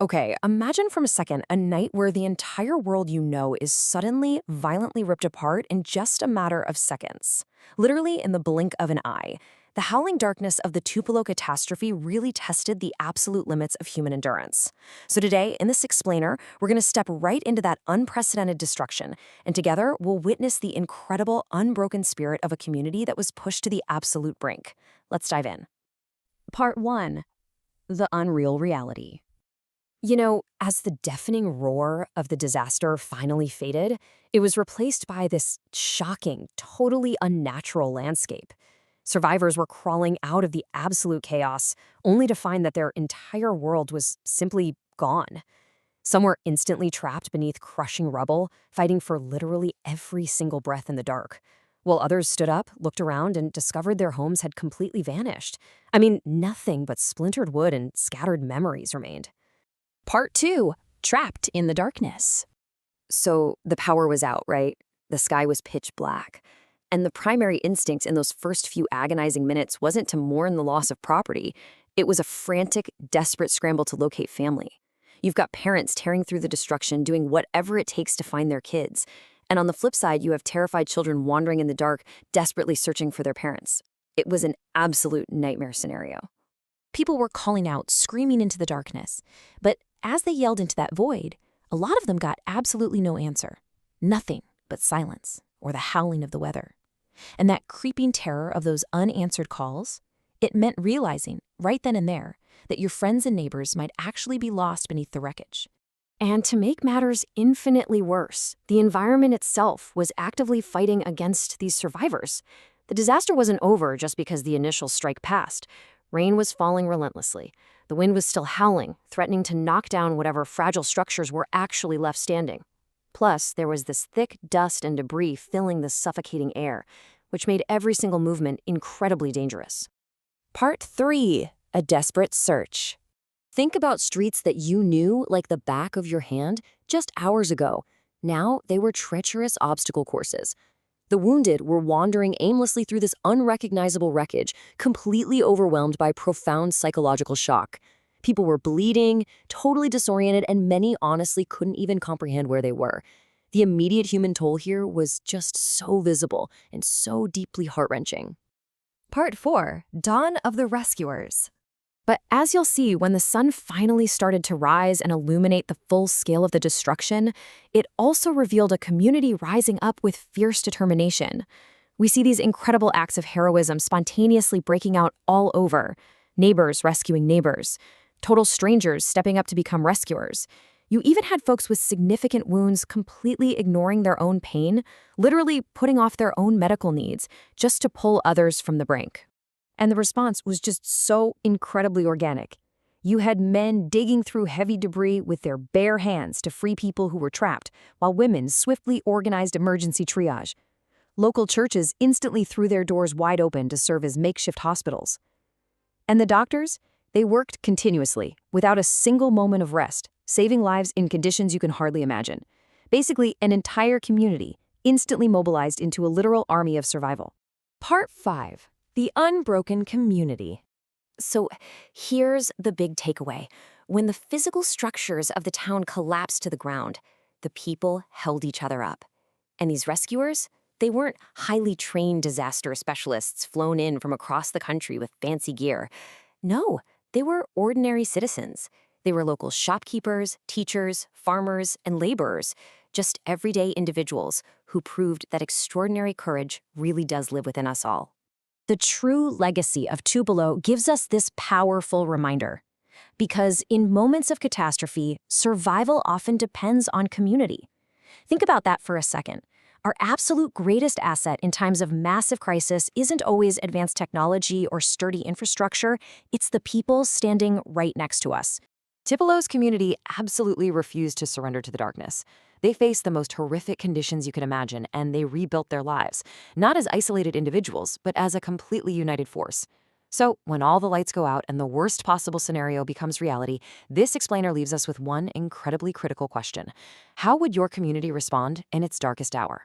Okay, imagine for a second a night where the entire world you know is suddenly violently ripped apart in just a matter of seconds. Literally in the blink of an eye. The howling darkness of the Tupelo catastrophe really tested the absolute limits of human endurance. So today, in this explainer, we're going to step right into that unprecedented destruction, and together we'll witness the incredible, unbroken spirit of a community that was pushed to the absolute brink. Let's dive in. Part 1. The Unreal Reality. As the deafening roar of the disaster finally faded, it was replaced by this shocking, totally unnatural landscape. Survivors were crawling out of the absolute chaos, only to find that their entire world was simply gone. Some were instantly trapped beneath crushing rubble, fighting for literally every single breath in the dark, while others stood up, looked around, and discovered their homes had completely vanished. I mean, nothing but splintered wood and scattered memories remained. Part 2. Trapped in the darkness. So the power was out, right? The sky was pitch black. And the primary instinct in those first few agonizing minutes wasn't to mourn the loss of property. It was a frantic, desperate scramble to locate family. You've got parents tearing through the destruction, doing whatever it takes to find their kids. And on the flip side, you have terrified children wandering in the dark, desperately searching for their parents. It was an absolute nightmare scenario. People were calling out, screaming into the darkness. But as they yelled into that void, a lot of them got absolutely no answer. Nothing but silence or the howling of the weather. And that creeping terror of those unanswered calls, it meant realizing, right then and there, that your friends and neighbors might actually be lost beneath the wreckage. And to make matters infinitely worse, the environment itself was actively fighting against these survivors. The disaster wasn't over just because the initial strike passed. Rain was falling relentlessly. The wind was still howling, threatening to knock down whatever fragile structures were actually left standing. Plus, there was this thick dust and debris filling the suffocating air, which made every single movement incredibly dangerous. Part 3. A desperate search. Think about streets that you knew like the back of your hand just hours ago. Now they were treacherous obstacle courses. The wounded were wandering aimlessly through this unrecognizable wreckage, completely overwhelmed by profound psychological shock. People were bleeding, totally disoriented, and many honestly couldn't even comprehend where they were. The immediate human toll here was just so visible and so deeply heart-wrenching. Part 4. Dawn of the Rescuers. But as you'll see, when the sun finally started to rise and illuminate the full scale of the destruction, it also revealed a community rising up with fierce determination. We see these incredible acts of heroism spontaneously breaking out all over. Neighbors rescuing neighbors. Total strangers stepping up to become rescuers. You even had folks with significant wounds completely ignoring their own pain, literally putting off their own medical needs just to pull others from the brink. And the response was just so incredibly organic. You had men digging through heavy debris with their bare hands to free people who were trapped, while women swiftly organized emergency triage. Local churches instantly threw their doors wide open to serve as makeshift hospitals. And the doctors? They worked continuously, without a single moment of rest, saving lives in conditions you can hardly imagine. Basically, an entire community instantly mobilized into a literal army of survival. Part 5. The Unbroken Community. So here's the big takeaway. When the physical structures of the town collapsed to the ground, the people held each other up. And these rescuers? They weren't highly trained disaster specialists flown in from across the country with fancy gear. No, they were ordinary citizens. They were local shopkeepers, teachers, farmers, and laborers, just everyday individuals who proved that extraordinary courage really does live within us all. The true legacy of Tupelo gives us this powerful reminder. Because in moments of catastrophe, survival often depends on community. Think about that for a second. Our absolute greatest asset in times of massive crisis isn't always advanced technology or sturdy infrastructure, it's the people standing right next to us. Tupelo's community absolutely refused to surrender to the darkness. They faced the most horrific conditions you could imagine, and they rebuilt their lives, not as isolated individuals, but as a completely united force. So, when all the lights go out and the worst possible scenario becomes reality, this explainer leaves us with one incredibly critical question. How would your community respond in its darkest hour?